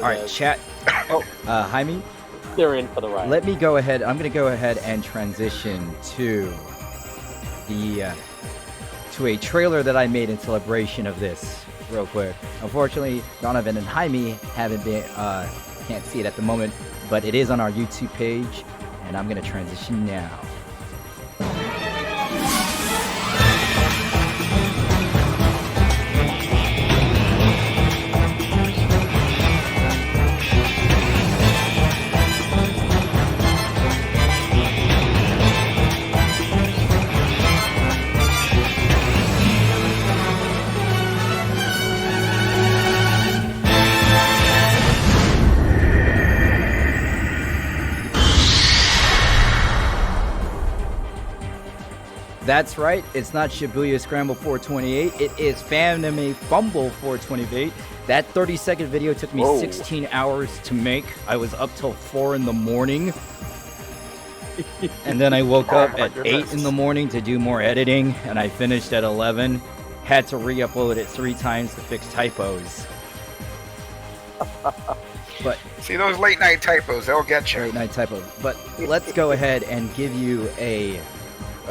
All right, chat. Oh, Jaime, they're in for the ride. let me go ahead. I'm going to go ahead and transition to the to a trailer that I made in celebration of this real quick. Unfortunately, Donovan and Jaime haven't been can't see it at the moment, but it is on our YouTube page, and I'm going to transition now. That's right, it's not Shibuya Scramble 428, it is Fanime Fumble 428. That 30-second video took me 16 hours to make. I was up till 4 in the morning. And then I woke up at 8 in the morning to do more editing, and I finished at 11. Had to re-upload it 3 times to fix typos. But see those late night typos, they'll get you. Late night typos. But let's go ahead and give you a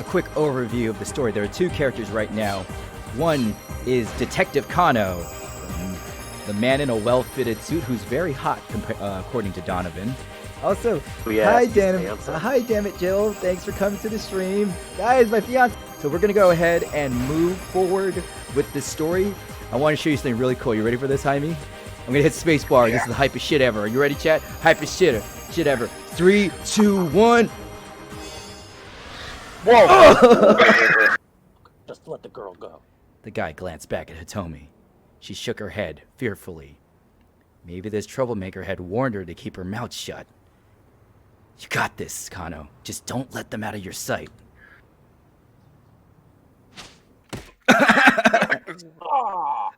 quick overview of the story. There are 2 characters right now. One is Detective Kano, the man in a well-fitted suit who's very hot, according to Donovan. Also, hi, damn it, Jill. Thanks for coming to the stream. Guys, my fiance. So we're going to go ahead and move forward with this story. I want to show you something really cool. You ready for this, Jaime? I'm going to hit spacebar. Yeah. This is the hypest shit ever. Are you ready, chat? Hypest shit ever. 3, 2, 1. Whoa! Just let the girl go. The guy glanced back at Hitomi. She shook her head fearfully. Maybe this troublemaker had warned her to keep her mouth shut. You got this, Kano. Just don't let them out of your sight.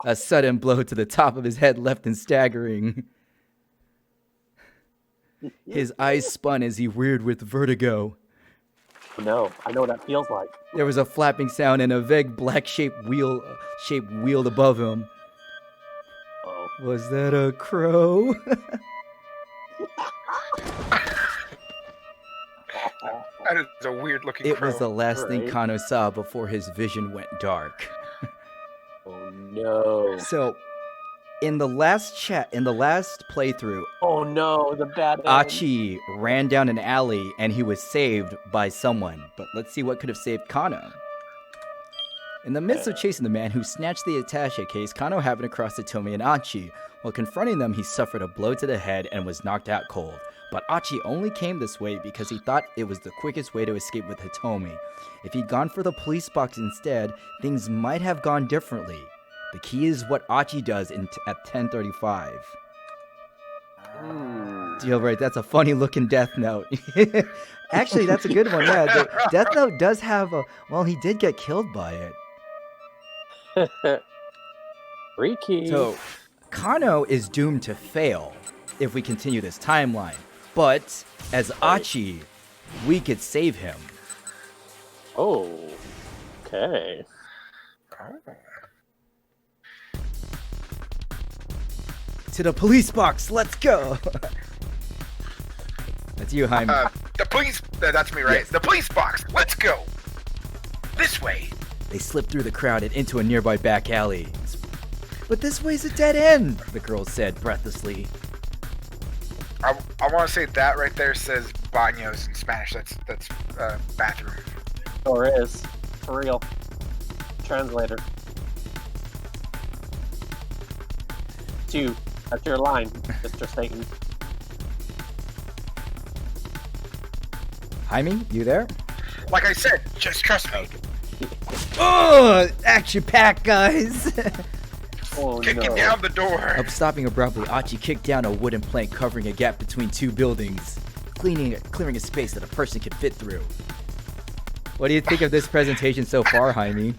A sudden blow to the top of his head left him staggering. His eyes spun as he reared with vertigo. No, I know what that feels like. There was a flapping sound and a vague black-shaped wheel wheeled above him. Oh. Was that a crow? That is a weird-looking crow. It was the last thing Kano saw before his vision went dark. Oh no. So, in the last playthrough, oh no, the bad end. Achi ran down an alley and he was saved by someone. But let's see what could have saved Kano. In the midst of chasing the man who snatched the attaché case, Kano happened across Hitomi and Achi. While confronting them, he suffered a blow to the head and was knocked out cold. But Achi only came this way because he thought it was the quickest way to escape with Hitomi. If he'd gone for the police box instead, things might have gone differently. The key is what Achi does at 10:35. Jailbreak, that's a funny looking Death Note. Actually, that's a good one. Yeah, Death Note does have a... Well, he did get killed by it. Freaky. So, Kano is doomed to fail if we continue this timeline. But, as Achi, we could save him. Oh, okay. To the police box, let's go! That's you, Jaime. The police, that's me, right? Yes. The police box, let's go! This way! They slipped through the crowd and into a nearby back alley. But this way's a dead end, the girl said breathlessly. I want to say that right there says baños in Spanish. That's bathroom. Or is. For real. Translator. 2. That's your line, Mr. Satan. Jaime, you there? Like I said, just trust me. Oh, action-packed, guys! Oh, Kicking down the door. Stopping abruptly, Achi kicked down a wooden plank covering a gap between 2 buildings, clearing a space that a person could fit through. What do you think of this presentation so far, Jaime?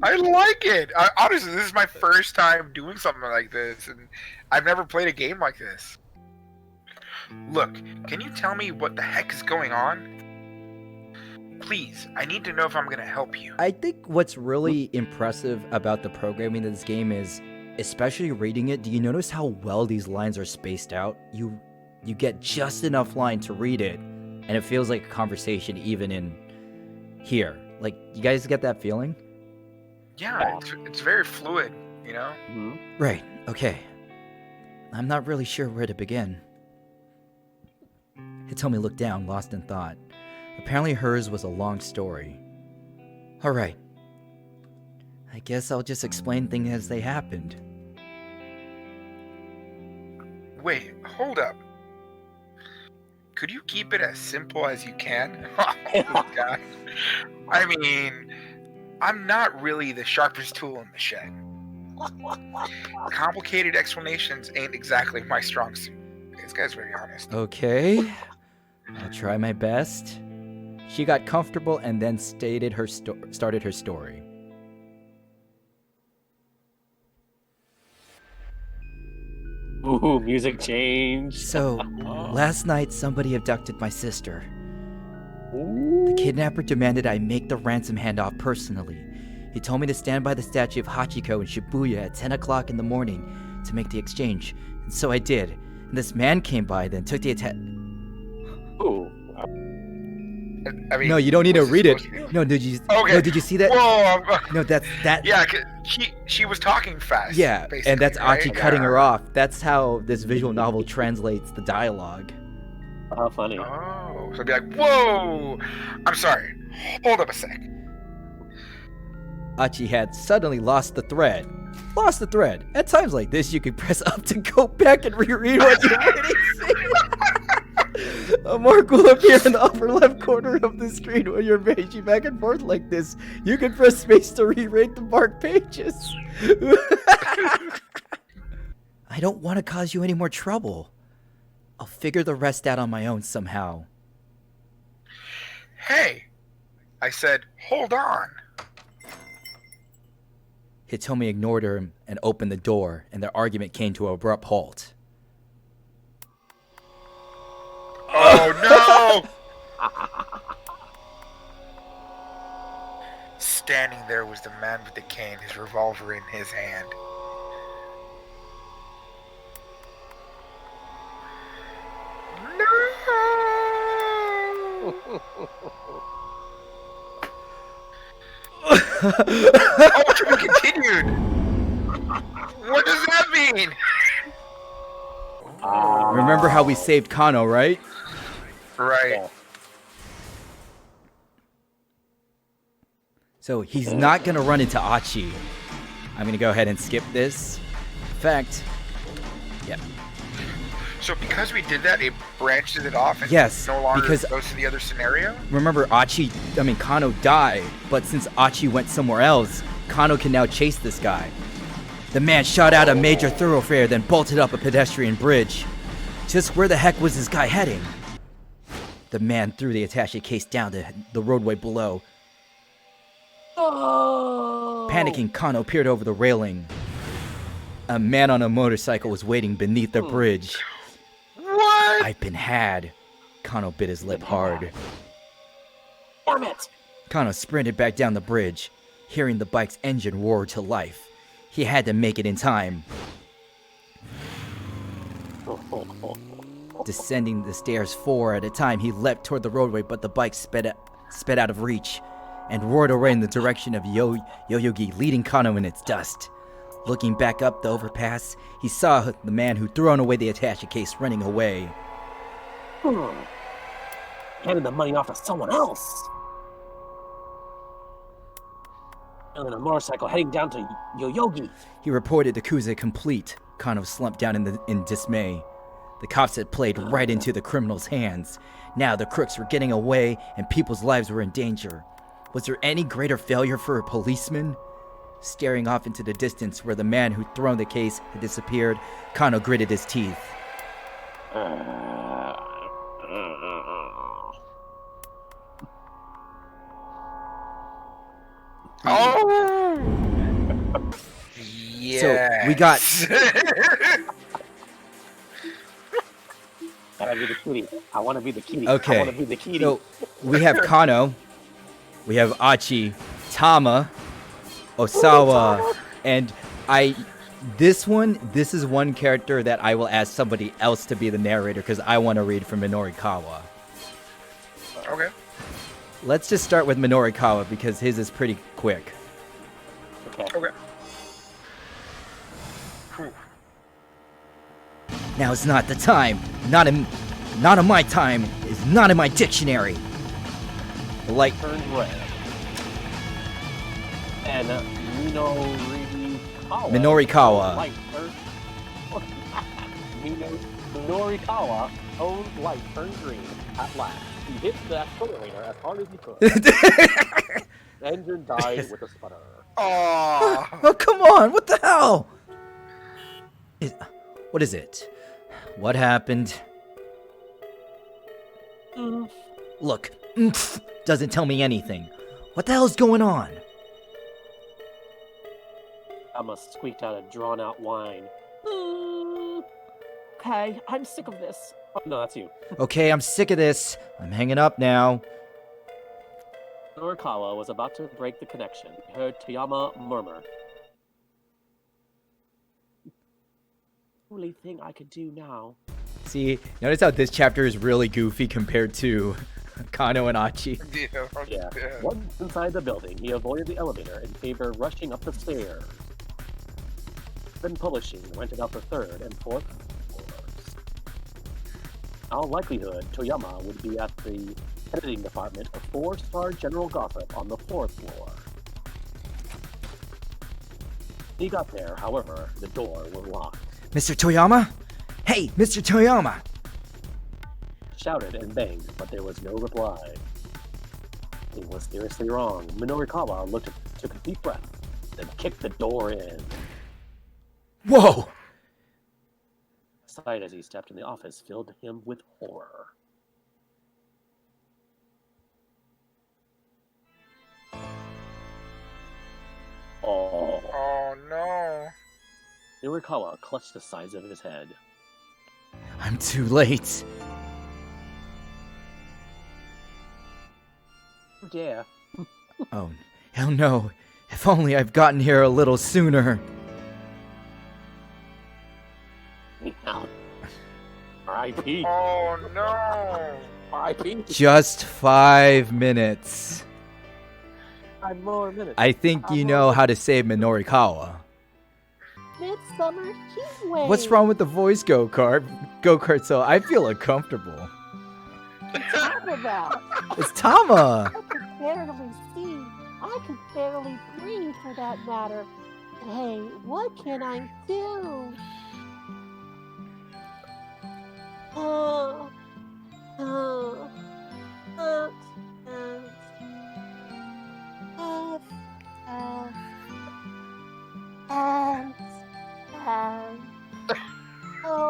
I like it. Honestly, this is my first time doing something like this, and I've never played a game like this. Look, can you tell me what the heck is going on? Please, I need to know if I'm going to help you. I think what's really impressive about the programming of this game is especially reading it, do you notice how well these lines are spaced out? You get just enough line to read it, and it feels like a conversation even in here. Like, you guys get that feeling? Yeah, it's very fluid, you know? Mhm. Right, okay. I'm not really sure where to begin. Hitomi looked down, lost in thought. Apparently hers was a long story. Alright. I guess I'll just explain things as they happened. Wait, hold up. Could you keep it as simple as you can? Oh, God. I mean, I'm not really the sharpest tool in the shed. Complicated explanations ain't exactly my strong suit. This guy's very honest. Okay. I'll try my best. She got comfortable and then started her story. Ooh, music change. So, last night somebody abducted my sister. Ooh. The kidnapper demanded I make the ransom handoff personally. He told me to stand by the statue of Hachiko in Shibuya at 10 o'clock in the morning to make the exchange. And so I did. And this man came by, then took the attack. Ooh. I mean, No, you don't need to what's read it it. supposed to be? No, did you? Okay. No, did you see that? Whoa! No, that's that. Yeah, 'cause she was talking fast. Yeah, basically, and that's right? Achi cutting her off. That's how this visual novel translates the dialogue. How funny. Oh, so I'd be like, whoa! I'm sorry. Hold up a sec. Achi had suddenly lost the thread. Lost the thread. At times like this, you could press up to go back and reread what you're reading. A mark will appear in the upper left corner of the screen when you're paging back and forth like this. You can press space to reread the marked pages. I don't want to cause you any more trouble. I'll figure the rest out on my own somehow. Hey! I said, hold on. Hitomi ignored her and opened the door, and their argument came to an abrupt halt. Oh no! Standing there was the man with the cane, his revolver in his hand. No! Oh, to be continued! What does that mean? Remember how we saved Kano, right? Right. So he's not going to run into Achi. I'm going to go ahead and skip this. In fact, yep. So because we did that, it branches it off and Yes, no longer because- goes to the other scenario? Remember, Kano died, but since Achi went somewhere else, Kano can now chase this guy. The man shot out a major thoroughfare, then bolted up a pedestrian bridge. Just where the heck was this guy heading? The man threw the attaché case down the roadway below. Oh. Panicking, Kano peered over the railing. A man on a motorcycle was waiting beneath the bridge. What? I've been had. Kano bit his lip hard. Damn it! Kano sprinted back down the bridge, hearing the bike's engine roar to life. He had to make it in time. Descending the stairs 4 at a time, he leapt toward the roadway, but the bike sped out of reach and roared away in the direction of Yoyogi, leading Kano in its dust. Looking back up the overpass, he saw the man who'd thrown away the attaché case running away. Handing the money off to someone else. And then a motorcycle heading down to Yoyogi. He reported the Kuze complete. Kano slumped down in dismay. The cops had played right into the criminals' hands. Now the crooks were getting away and people's lives were in danger. Was there any greater failure for a policeman? Staring off into the distance where the man who'd thrown the case had disappeared, Kano gritted his teeth. Oh! Yes. So, we got... Gotta be the kitty. I wanna be the kitty. Okay. I wanna be the kitty. So, we have Kano, we have Achi, Tama, Osawa, and This is one character that I will ask somebody else to be the narrator because I want to read from Minorikawa. Okay. Let's just start with Minorikawa because his is pretty quick. Okay. Okay. Whew. Now is not the time. Not in my time. Is not in my dictionary. Like Turned red. And Minorikawa. Light turned. Minorikawa own light turned green at last. He hit the accelerator as hard as he could. The engine died with a sputter. Oh. Oh, come on. What the hell? What is it? What happened? Look, doesn't tell me anything. What the hell's going on? Emma squeaked out a drawn-out whine. Okay, I'm sick of this. Oh, no, that's you. Okay, I'm sick of this. I'm hanging up now. Norikawa was about to break the connection. He heard Toyama murmur. Only thing I could do now. See, notice how this chapter is really goofy compared to Kano and Achi. Yeah. Once inside the building, he avoided the elevator in favor of rushing up the stairs. Then Publishing rented out the third and fourth floors. In all likelihood, Toyama would be at the editing department of 4-star General Gossip on the 4th floor. He got there, however, the door was locked. Mr. Toyama? Hey, Mr. Toyama! Shouted and banged, but there was no reply. He was seriously wrong. Minorikawa took a deep breath, then kicked the door in. Whoa! The sight as he stepped in the office filled him with horror. Oh no. Minorikawa clutched the sides of his head. I'm too late. Yeah. Oh, hell no. If only I've gotten here a little sooner. R.I.P. Oh no. R.I.P. Just 5 minutes. 5 more minutes. I think you know how to save Minorikawa. Midsummer heat wave. What's wrong with the voice go-kart, so I feel uncomfortable. Talk about? It's Tama! I can barely see. I can barely breathe for that matter. Hey, what can I do? Oh,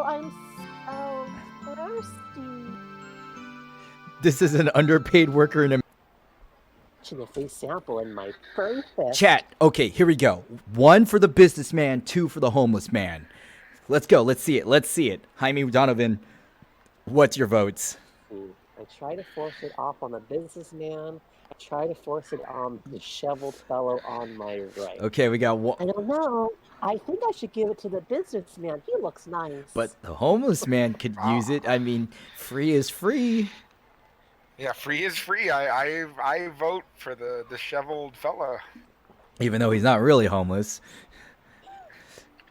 I'm so thirsty. This is an underpaid worker in a... A free sample in my perfect. Chat, okay, here we go. 1 for the businessman, 2 for the homeless man. Let's go, let's see it. Jaime Donovan, what's your votes? I try to force it off on the businessman. I try to force it on the disheveled fellow on my right. Okay, we got 1. I don't know. I think I should give it to the businessman. He looks nice. But the homeless man could use it. I mean, free is free. Yeah, free is free. I vote for the disheveled fella. Even though he's not really homeless.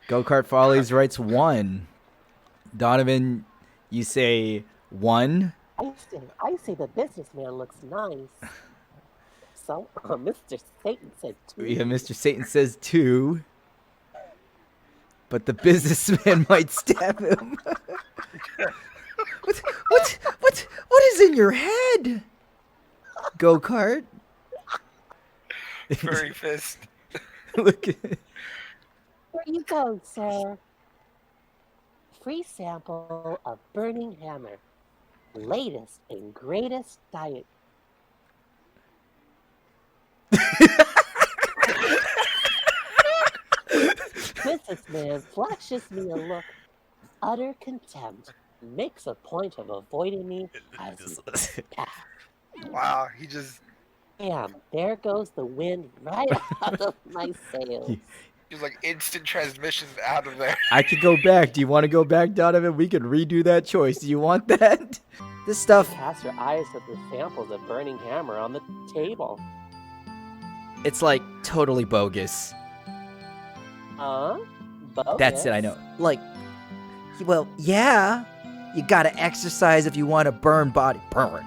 Go-Kart Follies writes 1. Donovan, you say 1? I say the businessman looks nice. So, Mr. Satan said 2. Yeah, Mr. Satan says 2. But the businessman might stab him. What is in your head? Go-Kart? Furry fist. Look at it. There you go, sir. Free sample of Burning Hammer. Latest and greatest diet. Businessman flashes me a look, utter contempt, makes a point of avoiding me as he passes. Wow, he just Damn, there goes the wind right out of my sails. Just like instant transmission out of there. I could go back. Do you want to go back, Donovan? We could redo that choice. Do you want that? This stuff, Cast your eyes at the samples of burning hammer on the table. it's like totally bogus. Bogus? That's it, I know. Like, well, yeah. You gotta exercise if you want to burn body. Burn.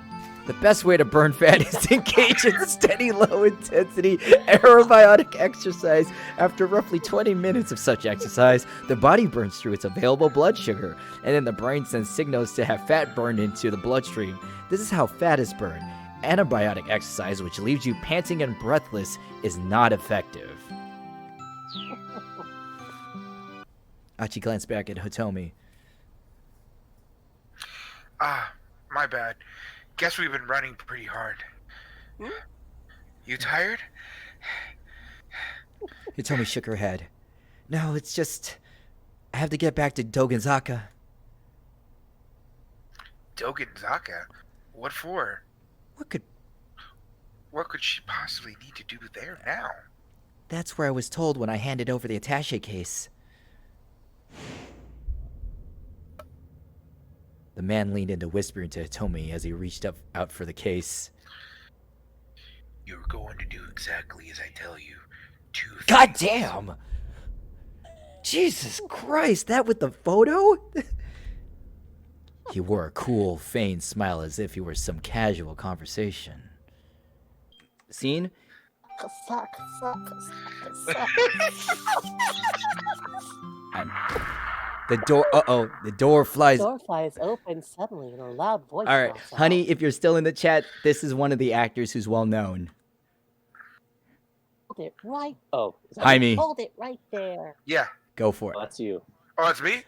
The best way to burn fat is to engage in steady, low-intensity aerobiotic exercise. After roughly 20 minutes of such exercise, the body burns through its available blood sugar, and then the brain sends signals to have fat burned into the bloodstream. This is how fat is burned. Anabiotic exercise, which leaves you panting and breathless, is not effective. Achi glanced back at Hitomi. Ah, my bad. Guess we've been running pretty hard. You tired? Hitomi shook her head. No, it's just... I have to get back to Dogenzaka. Dogenzaka? What for? What could... What could she possibly need to do there now? That's where I was told when I handed over the attaché case. The man leaned into whispering to Hitomi as he reached out for the case. You're going to do exactly as I tell you. God damn! Jesus Christ, that with the photo? He wore a cool, feigned smile as if he were some casual conversation. Scene? Suck. The door, the door flies. The door flies open suddenly and a loud voice. All right, pops out. honey, if you're still in the chat, this is one of the actors who's well known. Hold it right. Oh, Jaime. Hold it right there. Yeah. Go for it. Oh, that's you. Oh, that's me?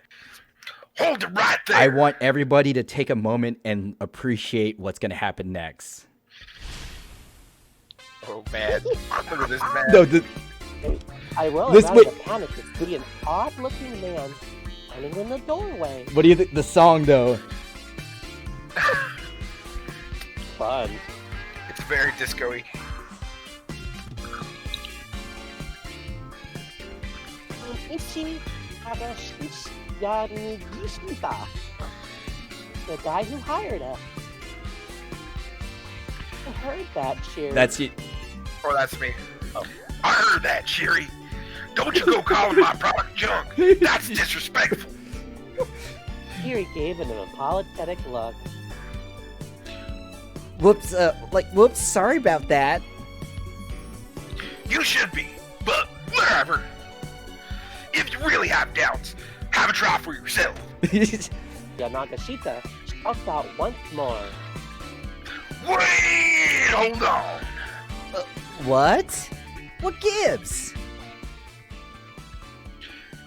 Hold it right there! I want everybody to take a moment and appreciate what's going to happen next. Oh, man. Look at this man. No, I will This allow way- you to panic to see an odd-looking man standing in the doorway. what do you think? The song, though. Fun. It's very disco-y. Ichi Yanagishita. The guy who hired us. I heard that, Cheers. That's you. Oh, that's me. Oh. I heard that, Cheery. Don't you go calling my product junk. That's disrespectful. Cheery gave him an apologetic look. Whoops, whoops, sorry about that. You should be, but whatever. If you really have doubts, have a try for yourself. Yanagishita shouts out once more. Wait, hold on. What? What gives?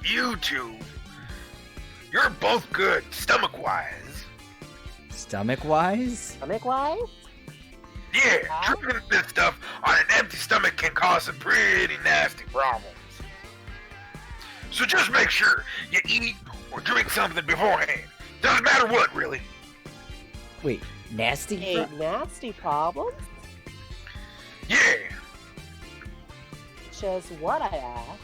You two, you're both good stomach-wise. Stomach-wise? Stomach-wise? Yeah, drinking this stuff on an empty stomach can cause some pretty nasty problems. So just make sure you eat or drink something beforehand. Doesn't matter what, really. Wait, nasty? Hey, nasty problems? Yeah. Just what I asked.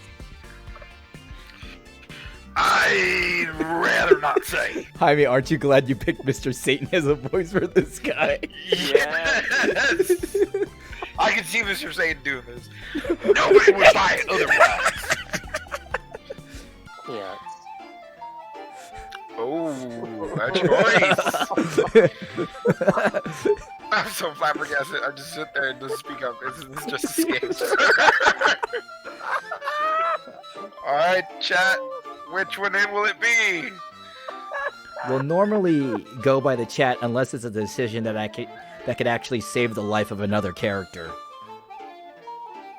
I'd rather not say. Jaime, aren't you glad you picked Mr. Satan as a voice for this guy? Yes. I can see Mr. Satan doing this. Nobody would buy it otherwise. Can't. Oh, a choice. I'm so flabbergasted. I just sit there and just speak up. This just escapes. Alright, chat. Which one will it be? We'll normally go by the chat unless it's a decision that could actually save the life of another character.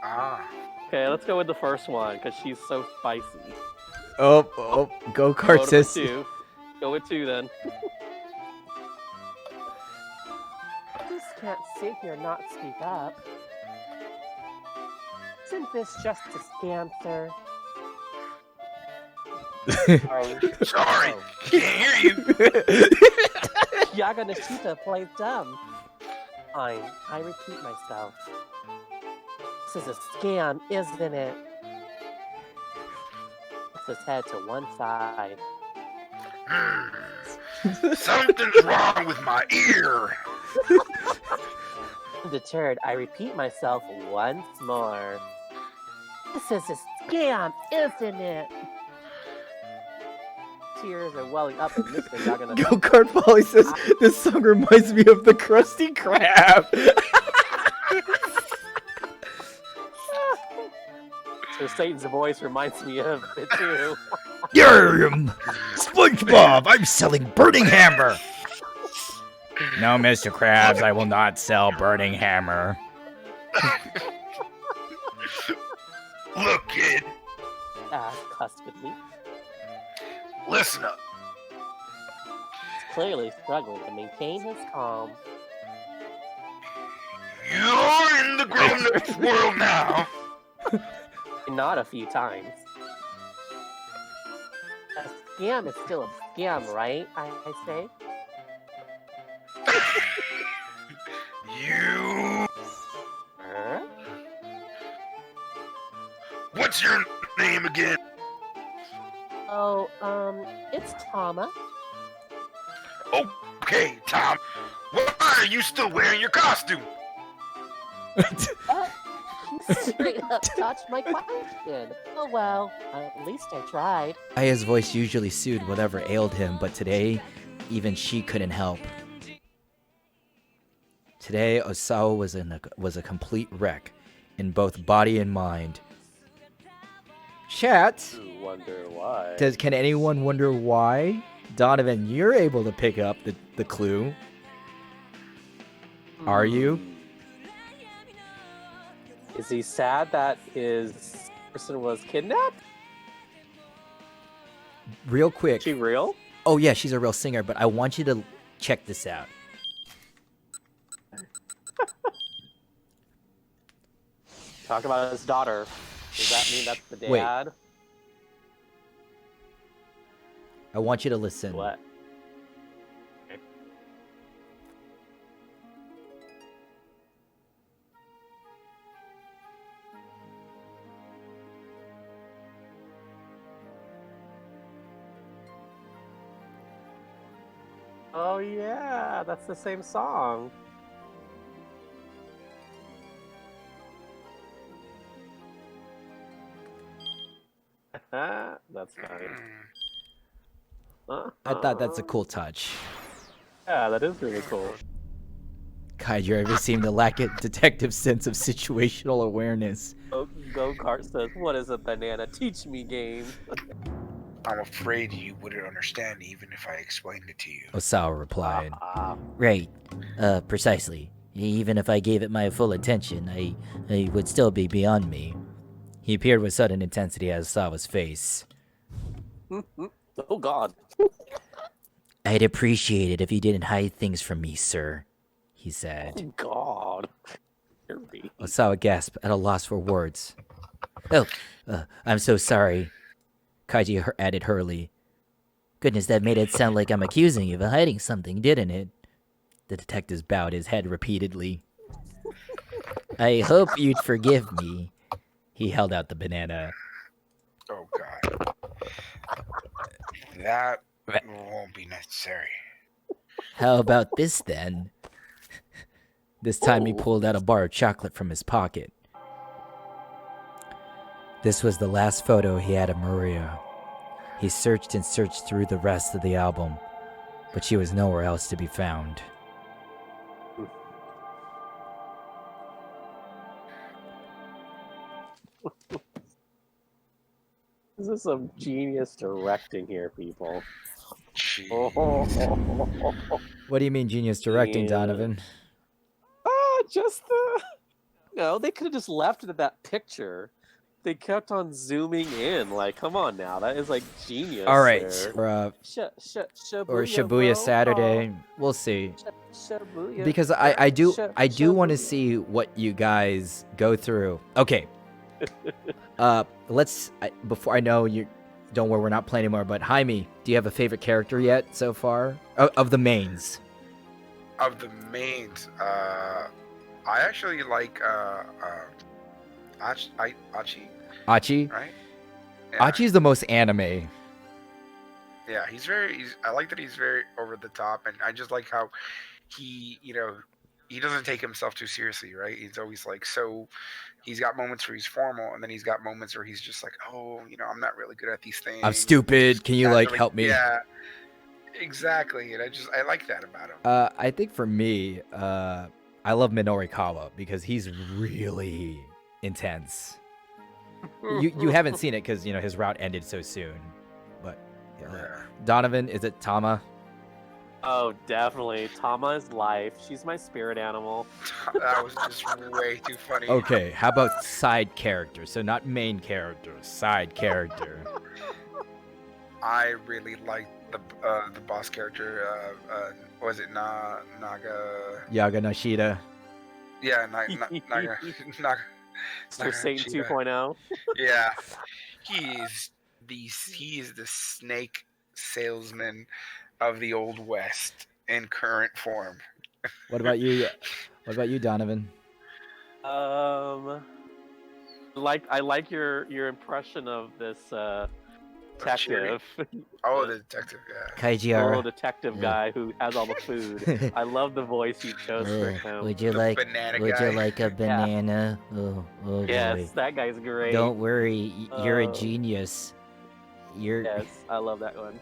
Ah. Okay, let's go with the first one because she's so spicy. Oh, go kart, sis. Two. Go with two then. Just can't sit here and not speak up. Isn't this just a scam, sir? Sorry, can't hear you. Yaganashita plays dumb. Fine, I repeat myself. This is a scam, isn't it? his head to one side. Something's wrong with my ear. Undeterred, I repeat myself once more. This is a scam, isn't it? Tears are welling up in Mr. Nagana. Go-Kart Polly says, this song reminds me of the Krusty Krab. Sir Satan's voice reminds me of it too. SpongeBob, I'm selling Burning Hammer. No, Mr. Krabs, I will not sell Burning Hammer. Look, kid. Asked huskily. Listen up. He's clearly struggling to maintain his calm. You're in the grown-up world now. Not a few times. A scam is still a scam, right? I say. You. Huh? What's your name again? Oh, it's Tama. Okay, Tom. Why are you still wearing your costume? You straight up touched my question. Oh well, at least I tried. Aya's voice usually soothed whatever ailed him, but today, even she couldn't help. Today, Osawa was a complete wreck, in both body and mind. Chat, Wonder why. can anyone wonder why? Donovan, you're able to pick up the clue. Are you? Is he sad that his person was kidnapped? Real quick. Is she real? Oh yeah, she's a real singer, but I want you to check this out. Talk about his daughter. Does that mean that's the dad? Wait. I want you to listen. What? Oh yeah, that's the same song. That's nice. I thought that's a cool touch. Yeah, that is really cool. God, you ever seem to lack a detective sense of situational awareness. Go-Kart says, "What is a banana? Teach me, game." I'm afraid you wouldn't understand even if I explained it to you. Osawa replied. Right. Precisely. Even if I gave it my full attention, I would still be beyond me. He appeared with sudden intensity at Osawa's face. Oh God. I'd appreciate it if you didn't hide things from me, sir, he said. Oh God. You're me. Osawa gasped, at a loss for words. Oh, I'm so sorry, Kaiji added hurriedly. Goodness, that made it sound like I'm accusing you of hiding something, didn't it? The detective bowed his head repeatedly. I hope you'd forgive me. He held out the banana. Oh God. That won't be necessary. How about this, then? This time he pulled out a bar of chocolate from his pocket. This was the last photo he had of Maria. He searched and searched through the rest of the album, but she was nowhere else to be found. This is some genius directing here, people. Jeez. What do you mean genius directing, Yeah. Donovan? Just the... No, they could have just left it at that picture. They kept on zooming in. Like, come on now. That is, like, genius. All right, there. or Or Shibuya Saturday. We'll see. Shibuya. Because I do want to see what you guys go through. Okay. Before I know you, don't worry, we're not playing anymore. But Jaime, do you have a favorite character yet so far of the mains? Of the mains, I actually like Achi, Achi. right? Yeah. Achi's the most anime. Yeah, I like that he's very over the top, and I just like how he, he doesn't take himself too seriously, right? He's always like he's got moments where he's formal, and then he's got moments where he's just like, oh, I'm not really good at these things. I'm stupid. Can you like help me? Yeah, exactly. And I like that about him. I think for me, I love Minorikawa because he's really intense. You haven't seen it because his route ended so soon, but Donovan, is it Tama? Oh, definitely. Tama is life. She's my spirit animal. That was just way too funny. Okay, how about side character? So not main character, side character. I really liked the boss character. Was it Naga? Yaga Nashida. Yeah, Naga. Mr. Satan 2.0. Yeah, he is the snake salesman of the Old West in current form. What about you? What about you, Donovan? I like your impression of this detective. Oh, the detective guy. Kaijiara. Little detective guy who has all the food. I love the voice you chose for him. Would you The like banana would guy. you like a banana? Oh Yes, boy. that guy's great. Don't worry, you're a Oh. genius. You're Yes, I love that one.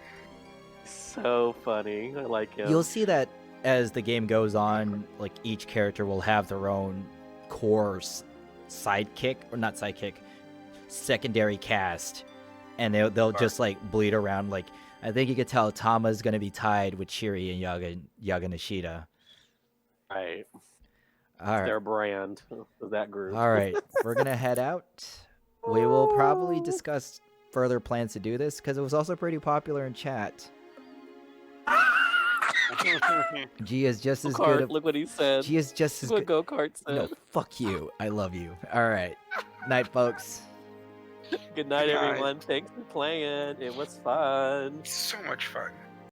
So funny. I like him. You'll see that as the game goes on, like each character will have their own core sidekick, or not sidekick, secondary cast, and they'll just like bleed around. Like I think you could tell Tama's gonna be tied with Shiri and Yaga Nishida. Right. All right, Their brand of that group. all right, we're gonna head out. We will probably discuss further plans to do this because it was also pretty popular in chat. G is just as Go-kart, good. look what he said. G is just as Look good. what Go-Kart said. No, fuck you. I love you. All right. Night, folks. Good night, Good night. everyone. Thanks for playing. It was fun. So much fun.